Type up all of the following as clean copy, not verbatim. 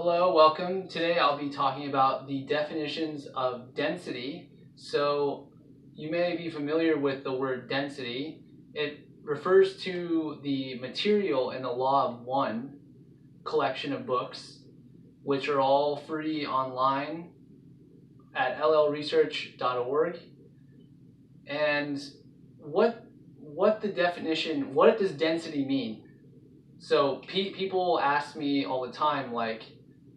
Hello, welcome. Today I'll be talking about the definitions of density. So you may be familiar with the word density. It refers to the material in the Law of One collection of books, which are all free online at llresearch.org. And what does density mean? So people ask me all the time, like,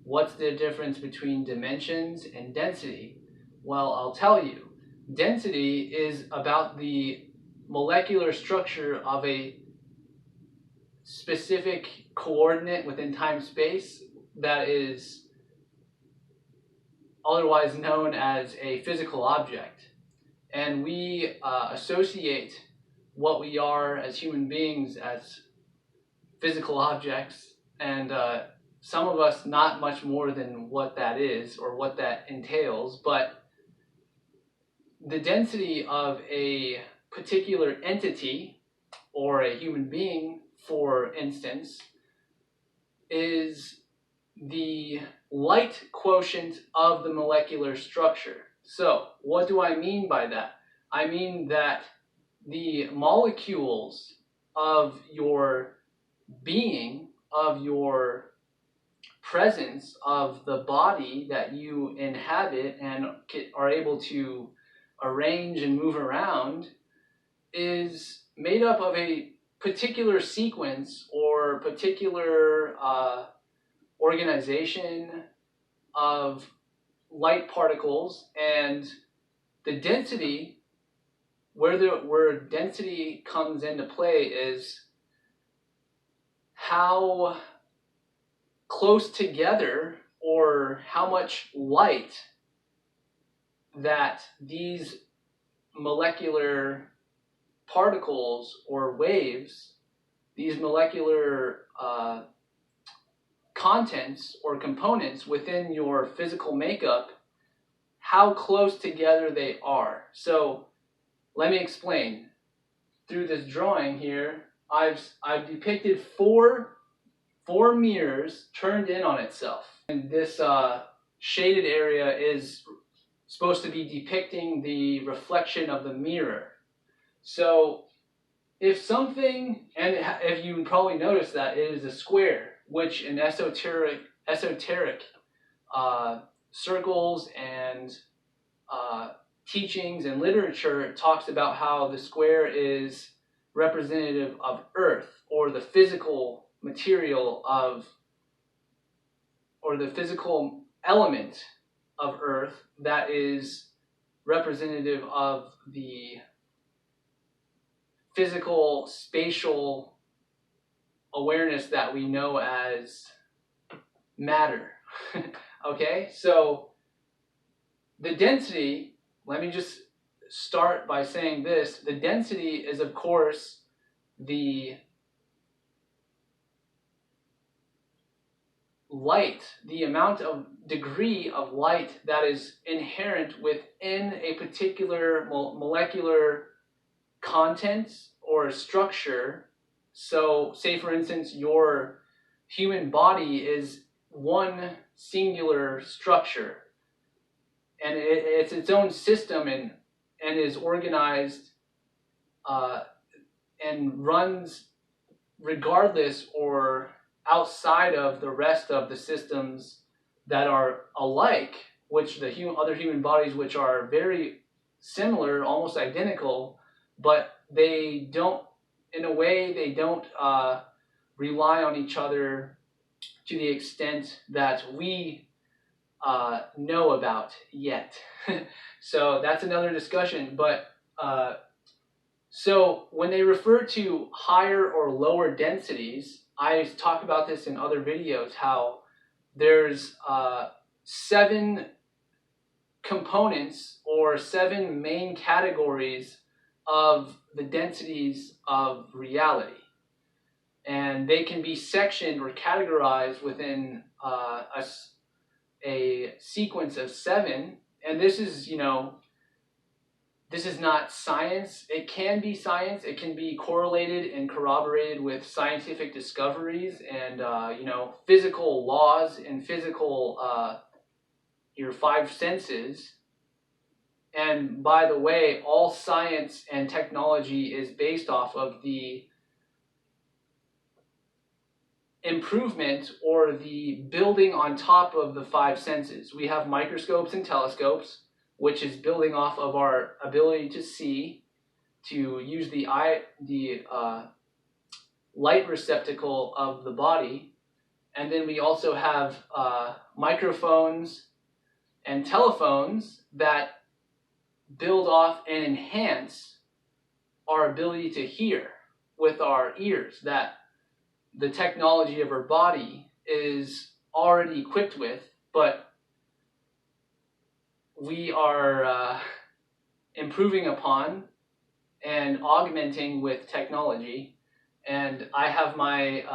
what's the difference between dimensions and density? Well, I'll tell you. Density is about the molecular structure of a specific coordinate within time-space that is otherwise known as a physical object. And we associate what we are as human beings as physical objects, and some of us not much more than what that is or what that entails, but the density of a particular entity or a human being, for instance, is the light quotient of the molecular structure. So what do I mean by that? I mean that the molecules of your being, of your presence, of the body that you inhabit and are able to arrange and move around, is made up of a particular sequence or particular organization of light particles. And the density, where density comes into play, is how close together or how much light that these molecular particles or waves, these molecular contents or components within your physical makeup, how close together they are. So let me explain. Through this drawing here, I've depicted four mirrors turned in on itself. And this shaded area is supposed to be depicting the reflection of the mirror. So if something, and if you probably noticed that it is a square, which in esoteric circles and teachings and literature talks about how the square is representative of Earth, or the physical material of, or the physical element of Earth that is representative of the physical spatial awareness that we know as matter. Okay, so the density, let me just start by saying this. The density is, of course, the light, the amount of degree of light that is inherent within a particular molecular content or structure. So say, for instance, your human body is one singular structure, and it's its own system and is organized and runs regardless or outside of the rest of the systems that are alike, which the other human bodies, which are very similar, almost identical, but they don't, in a way, they don't rely on each other to the extent that we know about yet. So that's another discussion. But so when they refer to higher or lower densities, I talk about this in other videos, how there's 7 components or 7 main categories of the densities of reality. And they can be sectioned or categorized within a sequence of 7. And this is, this is not science. It can be science. It can be correlated and corroborated with scientific discoveries and physical laws and physical your five senses. And by the way, all science and technology is based off of the improvement or the building on top of the five senses. We have microscopes and telescopes, which is building off of our ability to see, to use the light receptacle of the body. And then we also have microphones and telephones that build off and enhance our ability to hear with our ears, that the technology of our body is already equipped with, but we are improving upon and augmenting with technology. And I have my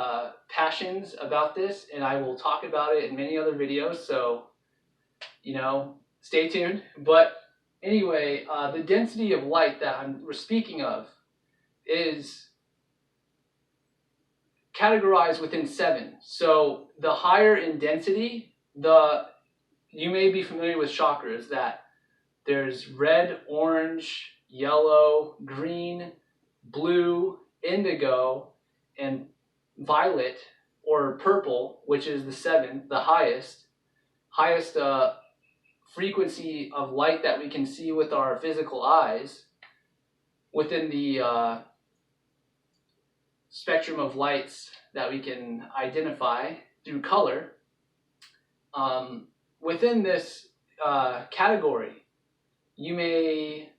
passions about this, and I will talk about it in many other videos, so stay tuned. But anyway, the density of light that we're speaking of is categorized within 7. So the higher in density, you may be familiar with chakras, that there's red, orange, yellow, green, blue, indigo, and violet or purple, which is the 7th, the highest frequency of light that we can see with our physical eyes within the spectrum of lights that we can identify through color. Within this category, you may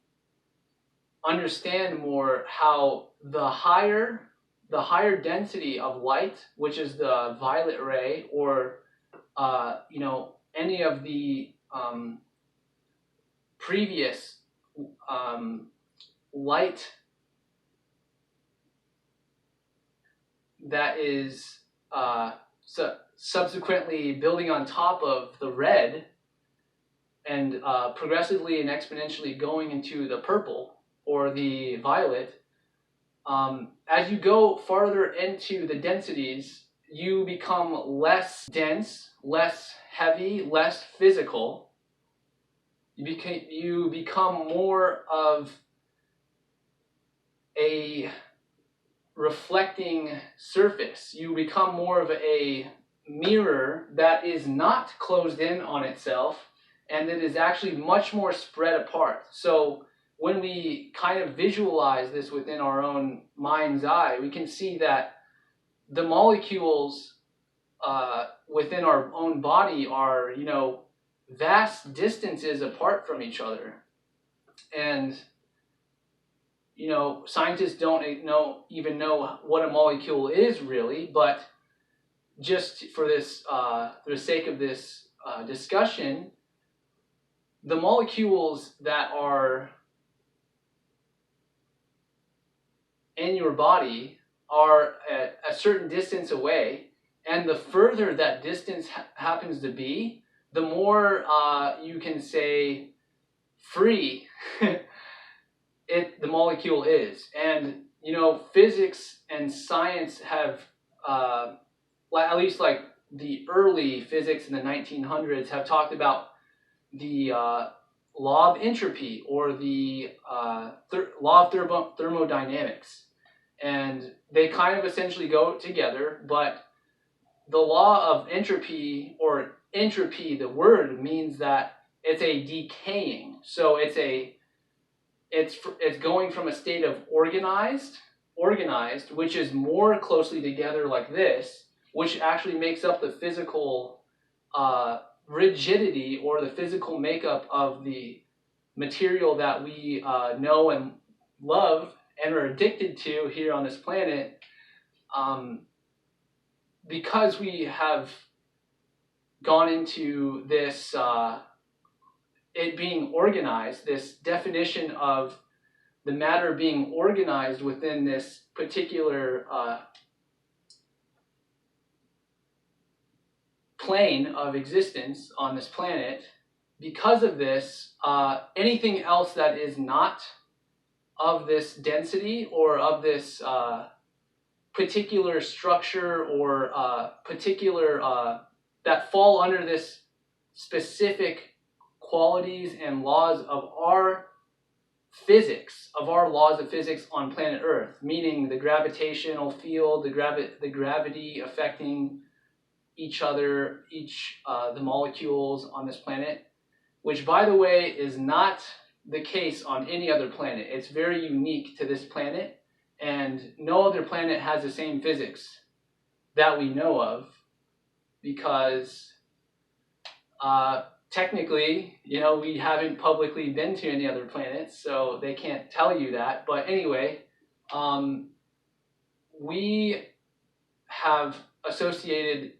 understand more how the higher density of light, which is the violet ray, or any of the previous light that is subsequently building on top of the red and progressively and exponentially going into the purple or the violet. As you go farther into the densities, you become less dense, less heavy, less physical. You become more of a reflecting surface. You become more of a mirror that is not closed in on itself, and that is actually much more spread apart. So when we kind of visualize this within our own mind's eye, we can see that the molecules within our own body are, vast distances apart from each other. And scientists don't even know what a molecule is really, but just for the sake of this discussion, the molecules that are in your body are at a certain distance away, and the further that distance happens to be, the more you can say free the molecule is. And physics and science have at least like the early physics in the 1900s have talked about the law of entropy, or the law of thermodynamics, and they kind of essentially go together. But the law of entropy, or entropy, the word means that it's a decaying. So it's going from a state of organized, which is more closely together like this, which actually makes up the physical rigidity or the physical makeup of the material that we know and love and are addicted to here on this planet, because we have gone into this it being organized, this definition of the matter being organized within this particular plane of existence on this planet. because of this, anything else that is not of this density or of this particular structure or particular that fall under this specific qualities and laws of our physics, of our laws of physics on planet Earth, meaning the gravitational field, the gravity affecting each other, the molecules on this planet, which, by the way, is not the case on any other planet. It's very unique to this planet, and no other planet has the same physics that we know of, because technically, we haven't publicly been to any other planets, so they can't tell you that. But anyway, we have associated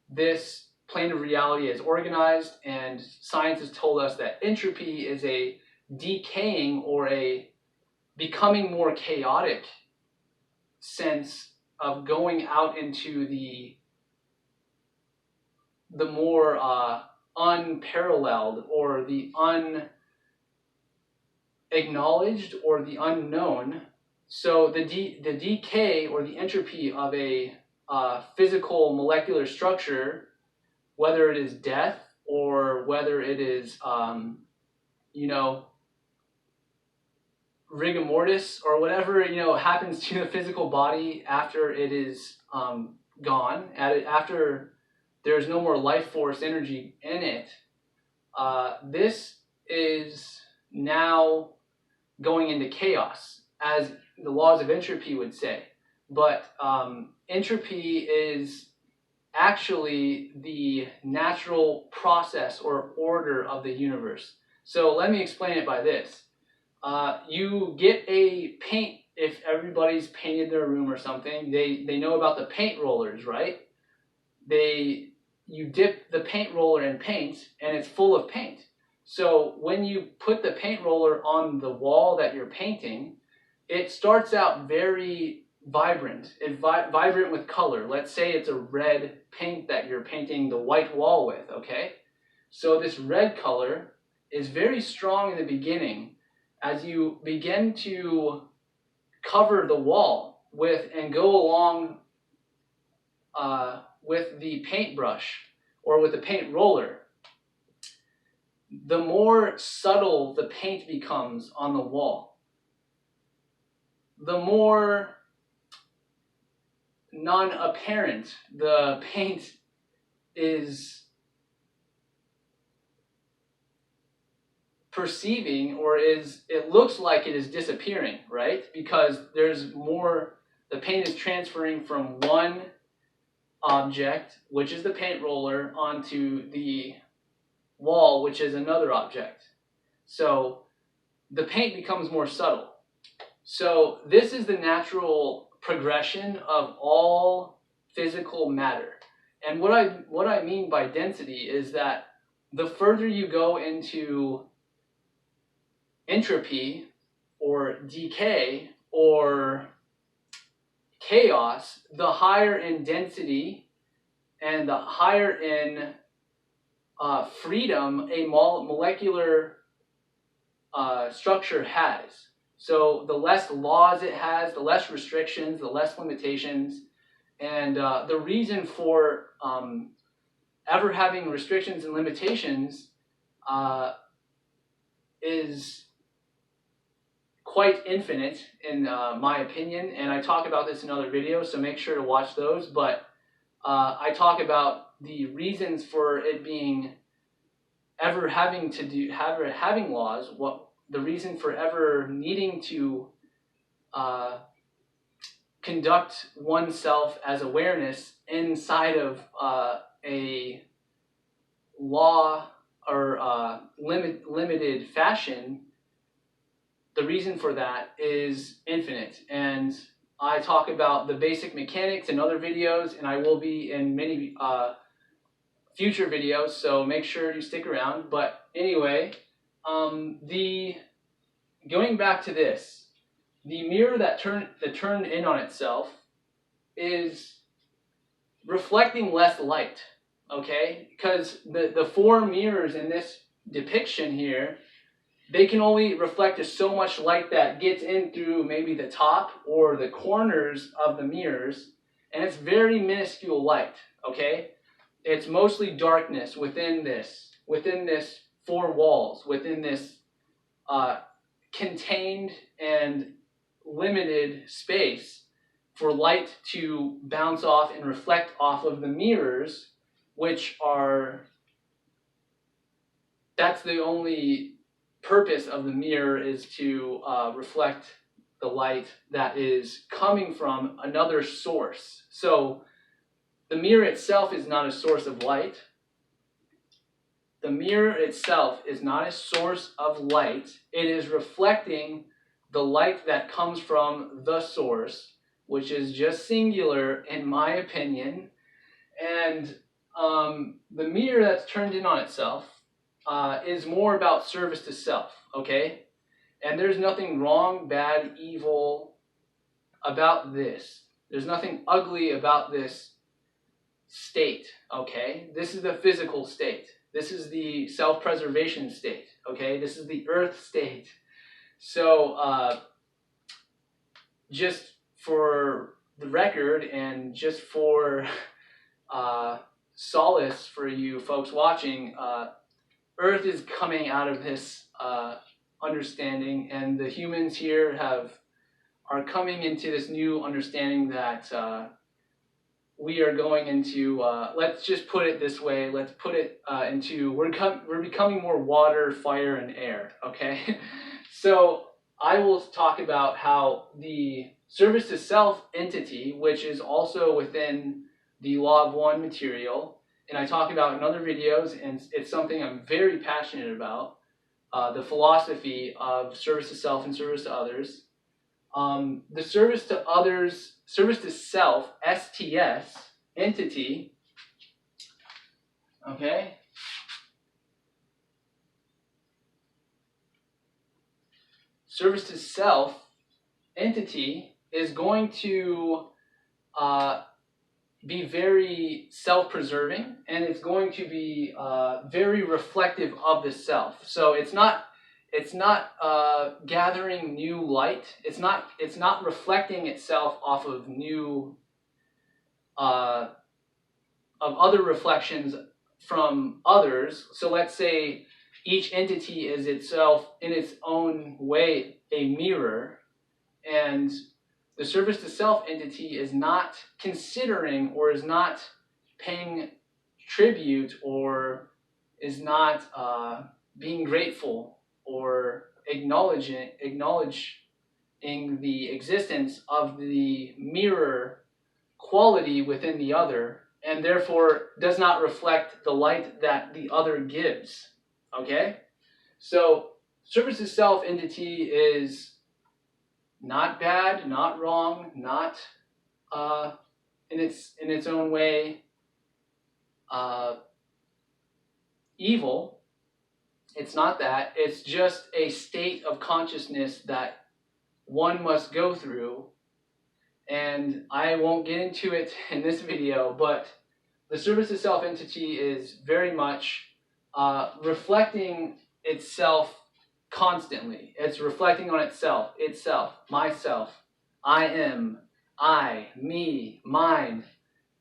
this plane of reality as organized, and science has told us that entropy is a decaying or a becoming more chaotic sense of going out into the more unparalleled or the unacknowledged or the unknown. So the decay or the entropy of a physical molecular structure, whether it is death or whether it is rigor mortis or whatever happens to the physical body after it is gone, after there's no more life force energy in it, this is now going into chaos, as the laws of entropy would say. But entropy is actually the natural process or order of the universe. So let me explain it by this. You get a paint, if everybody's painted their room or something, they know about the paint rollers, right? You dip the paint roller in paint and it's full of paint. So when you put the paint roller on the wall that you're painting, it starts out very vibrant. It's vibrant with color. Let's say it's a red paint that you're painting the white wall with, okay? So this red color is very strong in the beginning. As you begin to cover the wall with and go along with the paintbrush or with the paint roller, the more subtle the paint becomes on the wall, the more non-apparent the paint is perceiving, or it looks like it is disappearing, right? Because there's more, the paint is transferring from one object, which is the paint roller, onto the wall, which is another object. So the paint becomes more subtle. So this is the natural progression of all physical matter. And what I mean by density is that the further you go into entropy or decay or chaos, the higher in density and the higher in freedom a molecular structure has. So the less laws it has, the less restrictions, the less limitations. And the reason for ever having restrictions and limitations is quite infinite, in my opinion. And I talk about this in other videos, so make sure to watch those. But I talk about the reasons for it being ever having laws, what the reason for ever needing to conduct oneself as awareness inside of a law or limited fashion. The reason for that is infinite, and I talk about the basic mechanics in other videos, and I will be in many future videos, so make sure you stick around. But anyway, going back to this, the mirror that turned in on itself is reflecting less light, okay? Because the four mirrors in this depiction here, they can only reflect so much light that gets in through maybe the top or the corners of the mirrors, and it's very minuscule light, okay? It's mostly darkness within this four walls, within this contained and limited space for light to bounce off and reflect off of the mirrors, which are, that's the only purpose of the mirror, is to reflect the light that is coming from another source. So the mirror itself is not a source of light. The mirror itself is not a source of light. It is reflecting the light that comes from the source, which is just singular in my opinion. And the mirror that's turned in on itself is more about service to self, okay? And there's nothing wrong, bad, evil about this. There's nothing ugly about this state, okay? This is the physical state. This is the self-preservation state, okay? This is the earth state. So just for the record and just for solace for you folks watching, earth is coming out of this understanding, and the humans here are coming into this new understanding that we are going into, let's just put it this way, let's put it into, we're becoming more water, fire, and air, okay? So I will talk about how the service to self entity, which is also within the Law of One material, and I talk about in other videos, and it's something I'm very passionate about, the philosophy of service to self and service to others. The service to others, service to self, STS, entity, okay? Service to self, entity, is going to be very self-preserving, and it's going to be very reflective of the self. So it's not gathering new light. It's not reflecting itself off of new of other reflections from others. So let's say each entity is itself in its own way a mirror, and the service to self entity is not considering or is not paying tribute or is not being grateful or acknowledging the existence of the mirror quality within the other, and therefore does not reflect the light that the other gives. Okay? So service to self entity is not bad, not wrong, not in its own way evil. It's not that. It's just a state of consciousness that one must go through, and I won't get into it in this video, but the service to self entity is very much reflecting itself constantly. It's reflecting on itself, myself, I am, I, me, mine,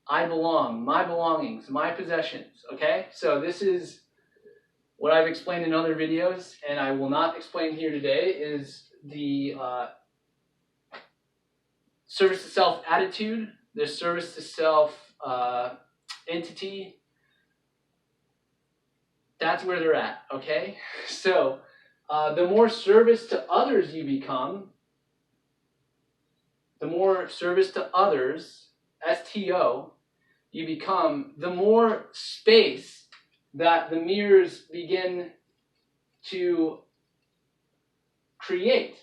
I belong, my belongings, my possessions, okay? So this is what I've explained in other videos, and I will not explain here today, is the service to self attitude, the service to self entity. That's where they're at, okay? So the more service to others you become, the more service to others, STO, you become, the more space that the mirrors begin to create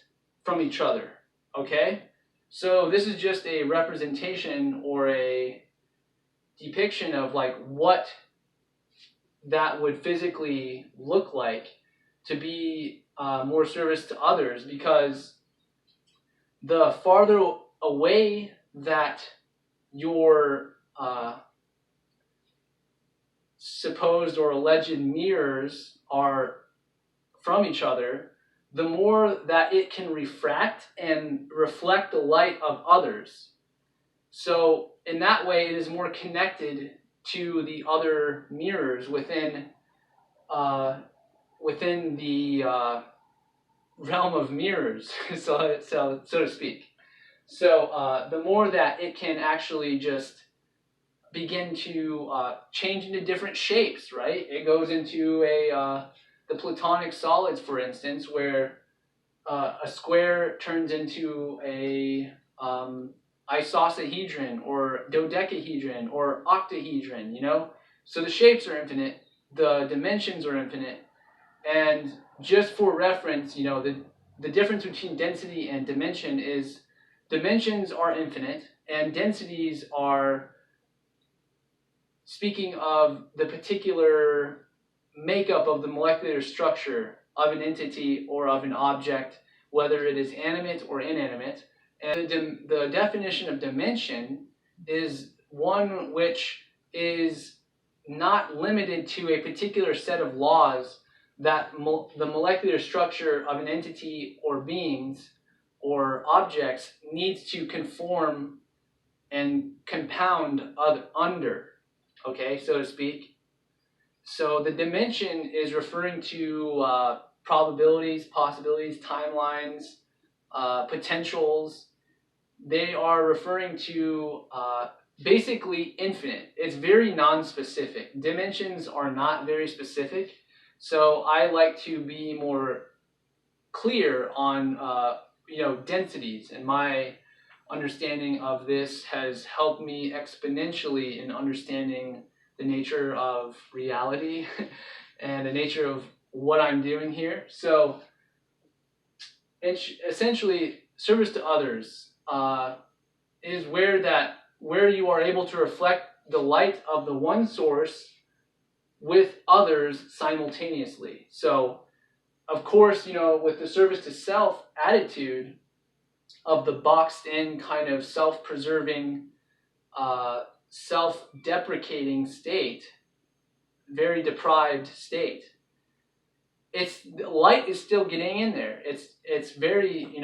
from each other, okay? So this is just a representation or a depiction of like what that would physically look like to be more service to others, because the farther away that your supposed or alleged mirrors are from each other, the more that it can refract and reflect the light of others. So in that way, it is more connected to the other mirrors within the realm of mirrors, so to speak. So the more that it can actually just begin to change into different shapes, right? It goes into the platonic solids, for instance, where a square turns into a isosahedron or dodecahedron or octahedron, So the shapes are infinite, the dimensions are infinite, and just for reference, the difference between density and dimension is dimensions are infinite and densities are speaking of the particular makeup of the molecular structure of an entity or of an object, whether it is animate or inanimate. And the definition of dimension is one which is not limited to a particular set of laws that the molecular structure of an entity or beings or objects needs to conform and compound under, okay, so to speak. So the dimension is referring to probabilities, possibilities, timelines, potentials. They are referring to basically infinite. It's very non-specific. Dimensions are not very specific. So I like to be more clear on densities, and my understanding of this has helped me exponentially in understanding the nature of reality and the nature of what I'm doing here. So essentially, service to others is where you are able to reflect the light of the one source with others simultaneously. So, of course, with the service to self attitude of the boxed in kind of self-preserving, self-deprecating state, very deprived state, light is still getting in there. It's very,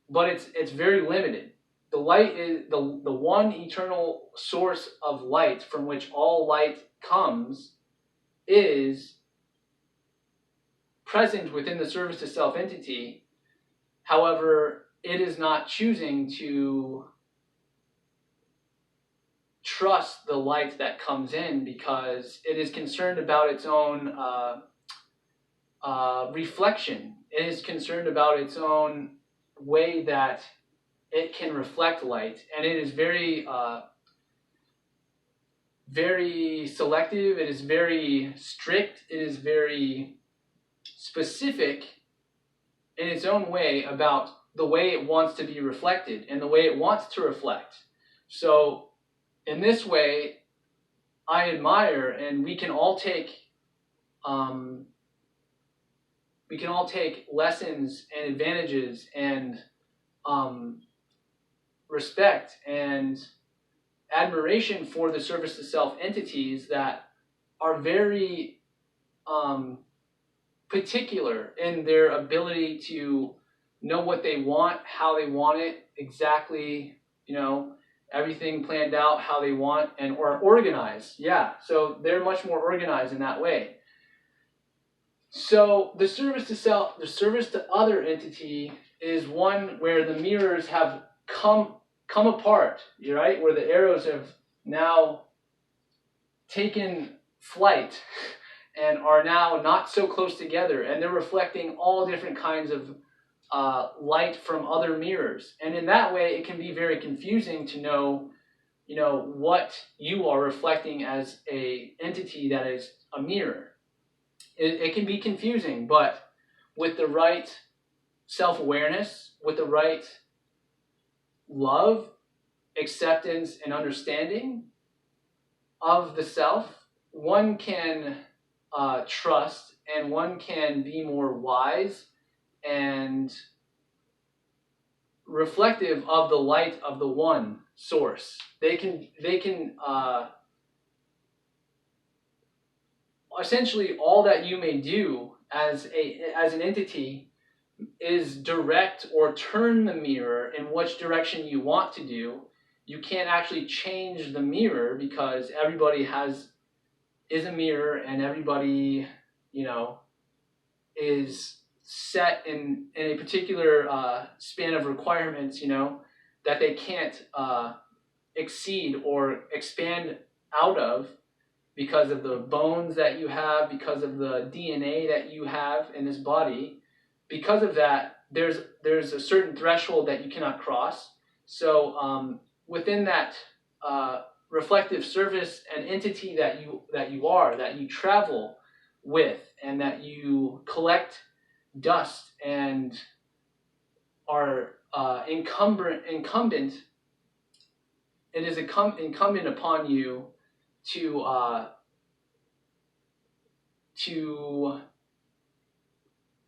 but it's very limited. The light is the one eternal source of light from which all light comes is present within the service to self entity. However, it is not choosing to trust the light that comes in because it is concerned about its own reflection. It is concerned about its own way that it can reflect light, and it is very very selective. It is very strict. It is very specific in its own way about the way it wants to be reflected and the way it wants to reflect. So in this way, I admire, and we can all take lessons and advantages and respect and admiration for the service to self entities that are very particular in their ability to know what they want, how they want it, exactly, everything planned out how they want, and or organized. Yeah, so they're much more organized in that way. So the service to self, the service to other entity is one where the mirrors have come apart, right? Where the arrows have now taken flight and are now not so close together, and they're reflecting all different kinds of light from other mirrors. And in that way, it can be very confusing to know, what you are reflecting as a entity that is a mirror. It can be confusing, but with the right self-awareness, with the right love, acceptance, and understanding of the self, one can trust, and one can be more wise and reflective of the light of the one source. They can essentially all that you may do as an entity is direct or turn the mirror in which direction you want to do. You can't actually change the mirror because everybody is a mirror, and everybody, is set in a particular span of requirements, that they can't exceed or expand out of because of the bones that you have, because of the DNA that you have in this body. Because of that, there's a certain threshold that you cannot cross. So within that reflective surface and entity that you travel with, and that you collect dust and are incumbent, it is incumbent upon you to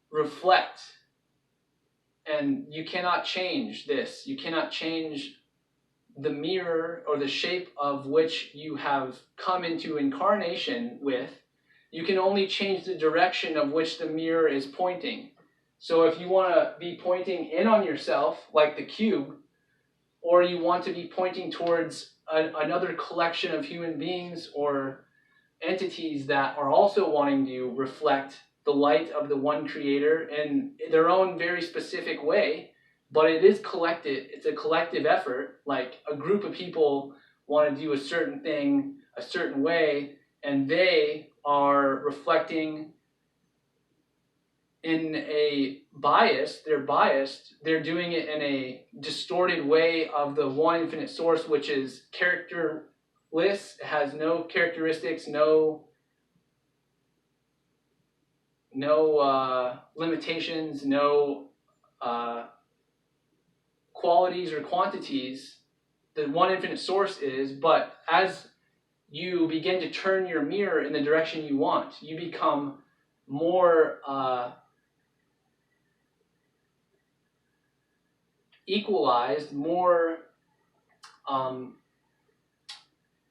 reflect, and you cannot change this. You cannot change the mirror or the shape of which you have come into incarnation with. You can only change the direction of which the mirror is pointing. So if you want to be pointing in on yourself, like the cube, or you want to be pointing towards another collection of human beings or entities that are also wanting to reflect the light of the one creator in their own very specific way, but it's a collective effort. Like a group of people want to do a certain thing a certain way, and they are reflecting in a bias. They're biased. They're doing it in a distorted way of the one infinite source, which is characterless. It has no characteristics, no limitations, no qualities or quantities. The one infinite source is, but as you begin to turn your mirror in the direction you want, you become more equalized, more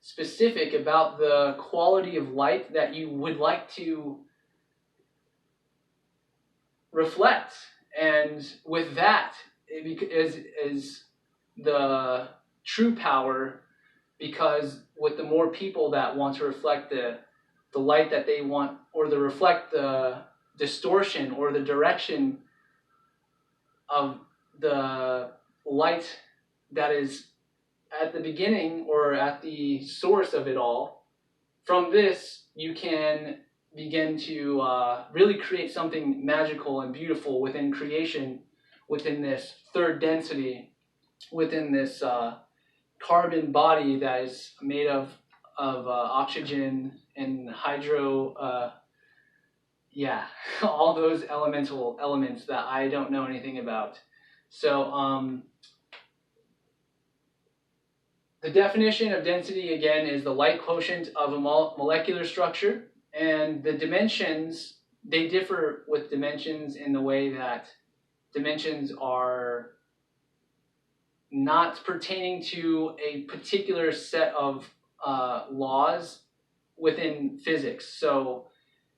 specific about the quality of light that you would like to reflect. And with that, is the true power, because with the more people that want to reflect the light that they want, or to reflect the distortion or the direction of the light that is at the beginning or at the source of it all, from this you can begin to really create something magical and beautiful within creation, within this third density, within this carbon body that is made of oxygen and hydro, all those elemental elements that I don't know anything about. So the definition of density, again, is the light quotient of a molecular structure. And the dimensions, they differ with dimensions in the way that dimensions are not pertaining to a particular set of laws within physics. So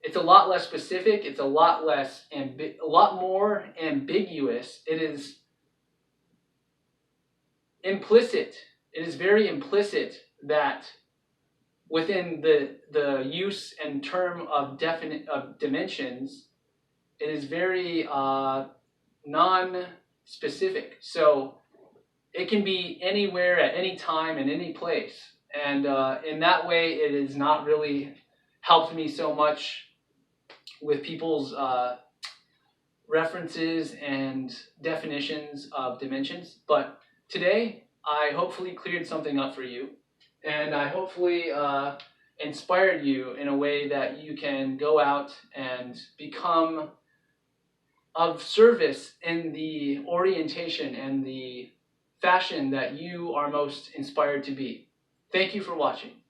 it's a lot less specific. It's a lot more ambiguous. It is implicit. It is very implicit that within the use and term of dimensions, it is very non-specific. So it can be anywhere at any time in any place. And in that way, it has not really helped me so much with people's references and definitions of dimensions. But today, I hopefully cleared something up for you. And I hopefully inspired you in a way that you can go out and become of service in the orientation and the fashion that you are most inspired to be. Thank you for watching.